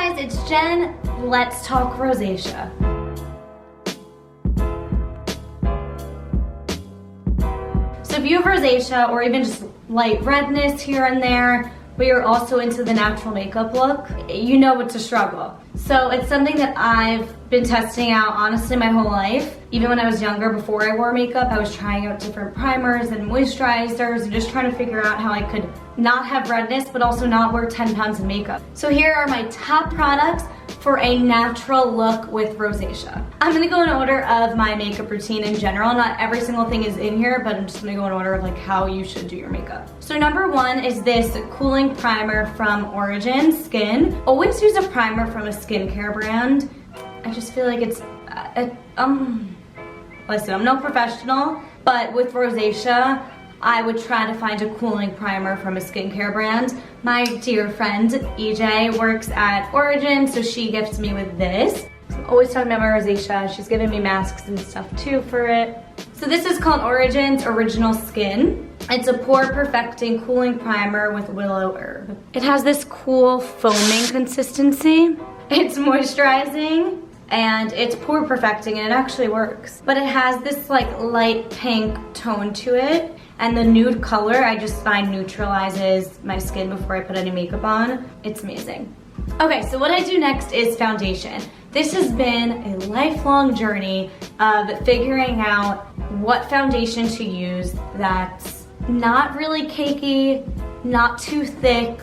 guys, it's Jen. Let's talk rosacea. So if you have rosacea or even just light redness here and there, but you're also into the natural makeup look, you know it's a struggle. So it's something that I've been testing out honestly my whole life. Even when I was younger, before I wore makeup, I was trying out different primers and moisturizers and just trying to figure out how I could not have redness but also not wear 10 pounds of makeup. So here are my top products for a natural look with rosacea. I'm gonna go in order of my makeup routine in general. Not every single thing is in here, but I'm just gonna go in order of like how you should do your makeup. So number one is this cooling primer from Origin Skin. Always use a primer from a skincare brand. I just feel like it's, listen, I'm no professional, but with rosacea, I would try to find a cooling primer from a skincare brand. My dear friend EJ works at Origin, so she gifts me with this. I'm always talking about my rosacea. She's giving me masks and stuff too for it. So this is called Origin's Original Skin. It's a pore perfecting cooling primer with willow herb. It has this cool foaming consistency. It's moisturizing and it's pore perfecting and it actually works. But it has this like light pink tone to it. And the nude color I just find neutralizes my skin before I put any makeup on. It's amazing. Okay, so what I do next is foundation. This has been a lifelong journey of figuring out what foundation to use that's not really cakey, not too thick,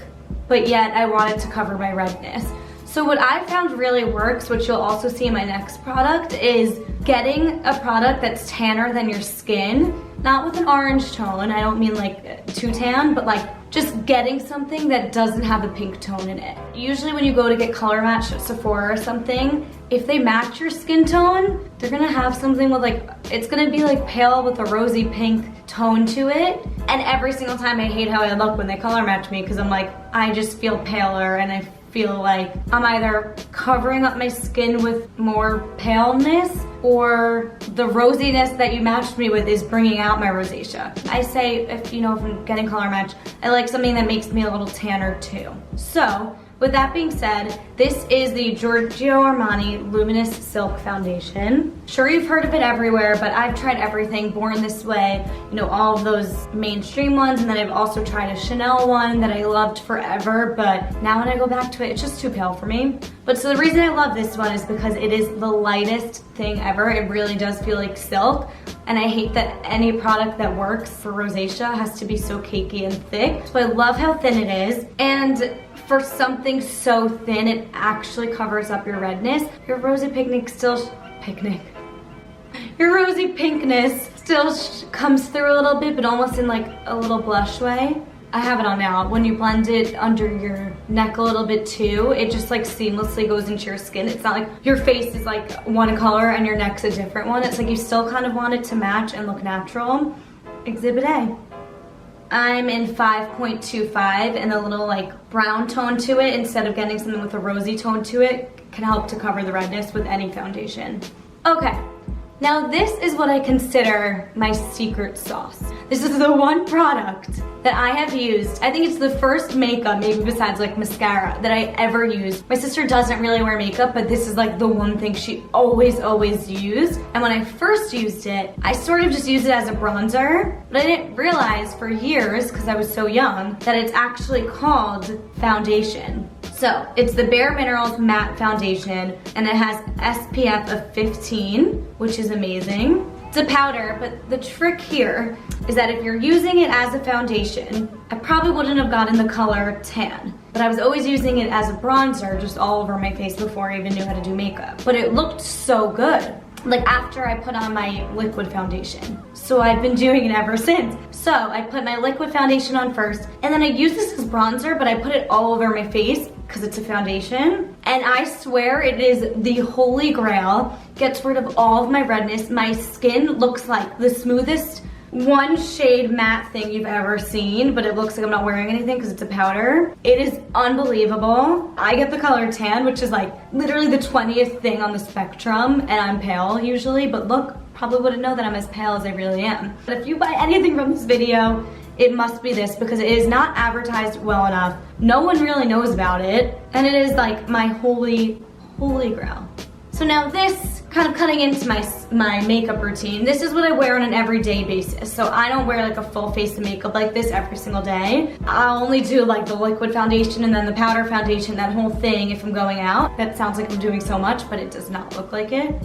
but yet I want it to cover my redness. So what I found really works, which you'll also see in my next product, is getting a product that's tanner than your skin. Not with an orange tone, I don't mean like too tan, but like just getting something that doesn't have a pink tone in it. Usually when you go to get color matched at Sephora or something, if they match your skin tone, they're gonna have something with like, it's gonna be like pale with a rosy pink tone to it. And every single time I hate how I look when they color match me because I'm like, I just feel paler and I feel like I'm either covering up my skin with more paleness or the rosiness that you matched me with is bringing out my rosacea. I say if I'm getting color match, I like something that makes me a little tanner too. So with that being said, this is the Giorgio Armani Luminous Silk Foundation. Sure, you've heard of it everywhere, but I've tried everything. Born This Way, all of those mainstream ones, and then I've also tried a Chanel one that I loved forever, but now when I go back to it, it's just too pale for me. But so the reason I love this one is because it is the lightest thing ever. It really does feel like silk, and I hate that any product that works for rosacea has to be so cakey and thick. So I love how thin it is, and for something so thin, it actually covers up your redness. Your rosy pinkness still comes through a little bit, but almost in like a little blush way. I have it on now. When you blend it under your neck a little bit too, it just like seamlessly goes into your skin. It's not like your face is like one color and your neck's a different one. It's like you still kind of want it to match and look natural. Exhibit A. I'm in 5.25 and a little like brown tone to it instead of getting something with a rosy tone to it can help to cover the redness with any foundation. Okay, now this is what I consider my secret sauce. This is the one product that I have used. I think it's the first makeup, maybe besides like mascara, that I ever used. My sister doesn't really wear makeup, but this is like the one thing she always used. And when I first used it, I sort of just used it as a bronzer, but I didn't realize for years, because I was so young, that it's actually called foundation. So it's the Bare Minerals Matte Foundation, and it has SPF of 15, which is amazing. It's a powder, but the trick here is that if you're using it as a foundation, I probably wouldn't have gotten the color tan, but I was always using it as a bronzer just all over my face before I even knew how to do makeup. But it looked so good, like after I put on my liquid foundation. So I've been doing it ever since. So I put my liquid foundation on first, and then I use this as bronzer, but I put it all over my face because it's a foundation. And I swear it is the holy grail. Gets rid of all of my redness. My skin looks like the smoothest one shade matte thing you've ever seen, but it looks like I'm not wearing anything because it's a powder. It is unbelievable. I get the color tan, which is like literally the 20th thing on the spectrum, and I'm pale usually, but look, probably wouldn't know that I'm as pale as I really am. But if you buy anything from this video, it must be this because it is not advertised well enough, no one really knows about it, and it is like my holy grail. So now this, kind of cutting into my makeup routine, this is what I wear on an everyday basis. So I don't wear like a full face of makeup like this every single day. I'll only do like the liquid foundation and then the powder foundation, that whole thing if I'm going out. That sounds like I'm doing so much, but it does not look like it.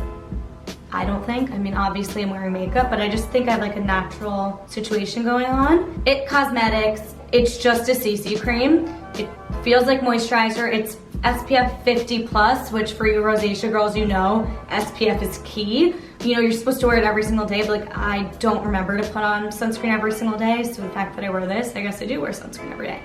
I don't think. I mean, obviously I'm wearing makeup, but I just think I have like a natural situation going on. It Cosmetics, it's just a CC cream. It feels like moisturizer. It's SPF 50 plus, which for you rosacea girls, you know, SPF is key. You know, you're supposed to wear it every single day, but like I don't remember to put on sunscreen every single day. So the fact that I wear this, I guess I do wear sunscreen every day.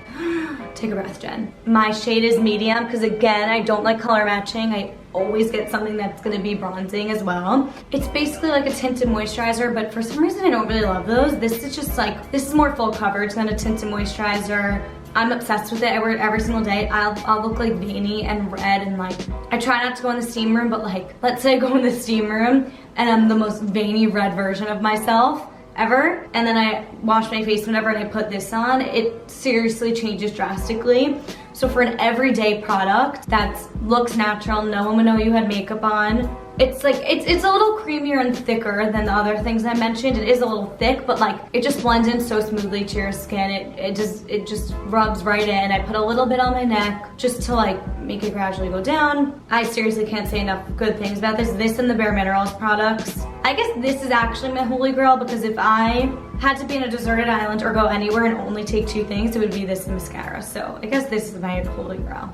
Take a breath, Jen. My shade is medium because again, I don't like color matching. I always get something that's gonna be bronzing as well. It's basically like a tinted moisturizer, but for some reason I don't really love those. This is just like, this is more full coverage than a tinted moisturizer. I'm obsessed with it. I wear it every single day. I'll look like veiny and red, and like, I try not to go in the steam room, but like, let's say I go in the steam room and I'm the most veiny red version of myself ever, and then I wash my face whenever and I put this on, it seriously changes drastically. So for an everyday product that looks natural, no one would know you had makeup on. It's like, it's a little creamier and thicker than the other things I mentioned. It is a little thick, but like, it just blends in so smoothly to your skin. It just rubs right in. I put a little bit on my neck just to like make it gradually go down. I seriously can't say enough good things about this. This and the Bare Minerals products. I guess this is actually my holy grail, because if I had to be in a deserted island or go anywhere and only take two things, it would be this and mascara. So I guess this is my holy grail.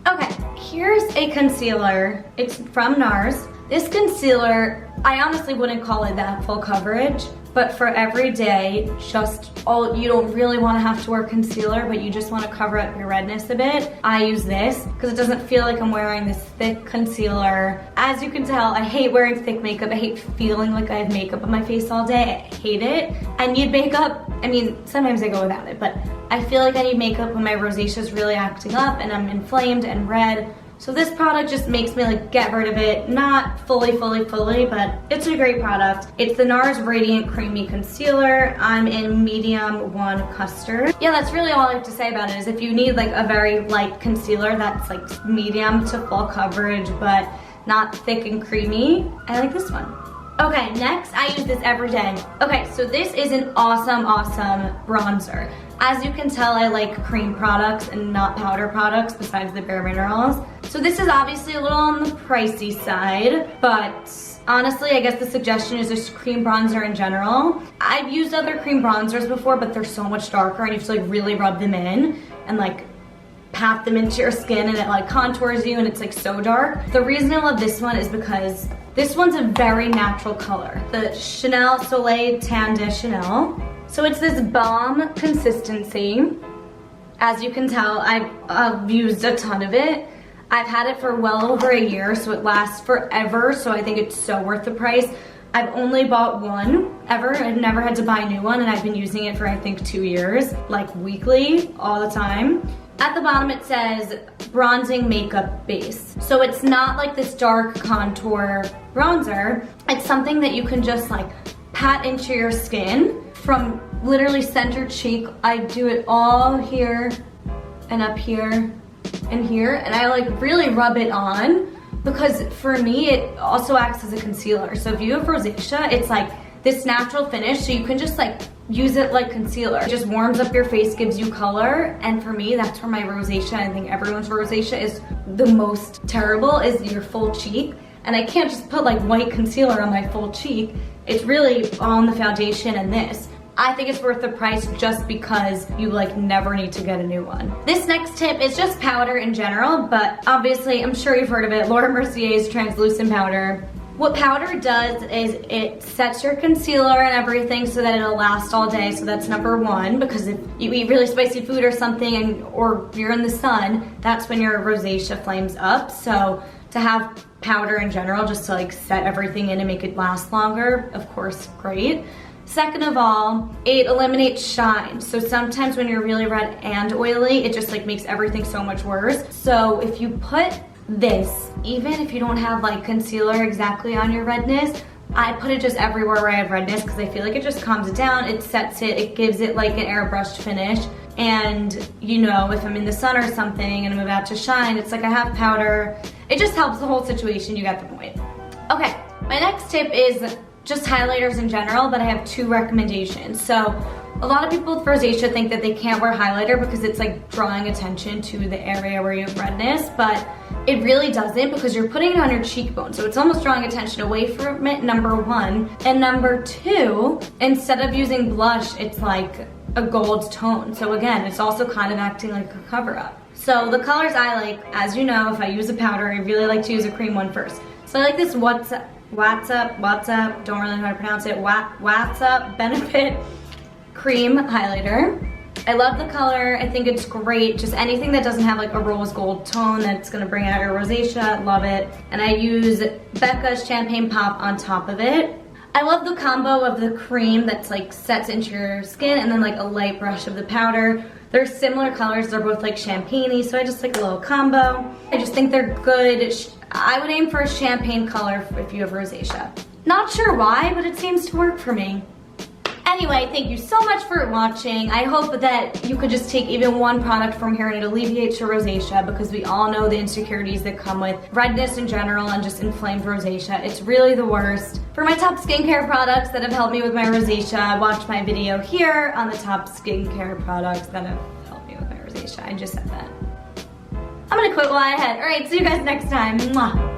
Okay, here's a concealer. It's from NARS. This concealer, I honestly wouldn't call it that full coverage, but for every day, you don't really want to have to wear concealer, but you just want to cover up your redness a bit. I use this because it doesn't feel like I'm wearing this thick concealer. As you can tell, I hate wearing thick makeup. I hate feeling like I have makeup on my face all day. I hate it. I need makeup. I mean, sometimes I go without it, but I feel like I need makeup when my rosacea is really acting up and I'm inflamed and red. So this product just makes me like get rid of it. Not fully, but it's a great product. It's the NARS Radiant Creamy Concealer. I'm in medium 1 custard. Yeah, that's really all I have to say about it, is if you need like a very light concealer that's like medium to full coverage, but not thick and creamy, I like this one. Okay, next, I use this every day. Okay, so this is an awesome bronzer. As you can tell, I like cream products and not powder products besides the Bare Minerals. So this is obviously a little on the pricey side, but honestly, I guess the suggestion is just cream bronzer in general. I've used other cream bronzers before, but they're so much darker and you have to like really rub them in and like pat them into your skin, and it like contours you and it's like so dark. The reason I love this one is because this one's a very natural color. The Chanel Soleil Tan de Chanel. So it's this balm consistency. As you can tell, I've used a ton of it. I've had it for well over a year, so it lasts forever, so I think it's so worth the price. I've only bought one ever. I've never had to buy a new one, and I've been using it for I think 2 years, like weekly, all the time. At the bottom it says bronzing makeup base. So it's not like this dark contour bronzer. It's something that you can just like pat into your skin from literally center cheek. I do it all here and up here and here, and I like really rub it on, because for me it also acts as a concealer. So if you have rosacea, it's like this natural finish, so you can just like use it like concealer. It just warms up your face, gives you color, and for me, that's where my rosacea, I think everyone's rosacea is the most terrible, is your full cheek. And I can't just put like white concealer on my full cheek. It's really on the foundation and this. I think it's worth the price just because you like never need to get a new one. This next tip is just powder in general, but obviously I'm sure you've heard of it, Laura Mercier's translucent powder. What powder does is it sets your concealer and everything so that it'll last all day. So that's number one, because if you eat really spicy food or something or you're in the sun, that's when your rosacea flames up. So to have powder in general just to like set everything in and make it last longer, of course, great. Second of all, it eliminates shine. So sometimes when you're really red and oily, it just like makes everything so much worse. So if you put this, even if you don't have like concealer exactly on your redness, I put it just everywhere where I have redness because I feel like it just calms it down, it sets it, it gives it like an airbrushed finish. and you know, if I'm in the sun or something and I'm about to shine, it's like I have powder. It just helps the whole situation, you get the point. Okay, my next tip is just highlighters in general, but I have 2 recommendations. So a lot of people with rosacea think that they can't wear highlighter because it's like drawing attention to the area where you have redness, but it really doesn't, because you're putting it on your cheekbone. So it's almost drawing attention away from it, number 1. And number 2, instead of using blush, it's like a gold tone. So again, it's also kind of acting like a cover up. So the colors I like, as you know, if I use a powder, I really like to use a cream one first. So I like this What's Up, don't really know how to pronounce it, What's Up Benefit Cream Highlighter. I love the color, I think it's great. Just anything that doesn't have like a rose gold tone that's gonna bring out your rosacea, love it. And I use Becca's Champagne Pop on top of it. I love the combo of the cream that's like sets into your skin and then like a light brush of the powder. They're similar colors, they're both like champagne-y, so I just like a little combo. I just think they're good. I would aim for a champagne color if you have rosacea. Not sure why, but it seems to work for me. Anyway, thank you so much for watching. I hope that you could just take even one product from here and it alleviates your rosacea, because we all know the insecurities that come with redness in general and just inflamed rosacea. It's really the worst. For my top skincare products that have helped me with my rosacea, watch my video here on the top skincare products that have helped me with my rosacea. I just said that. I'm gonna quit while I head. All right, see you guys next time. Mwah.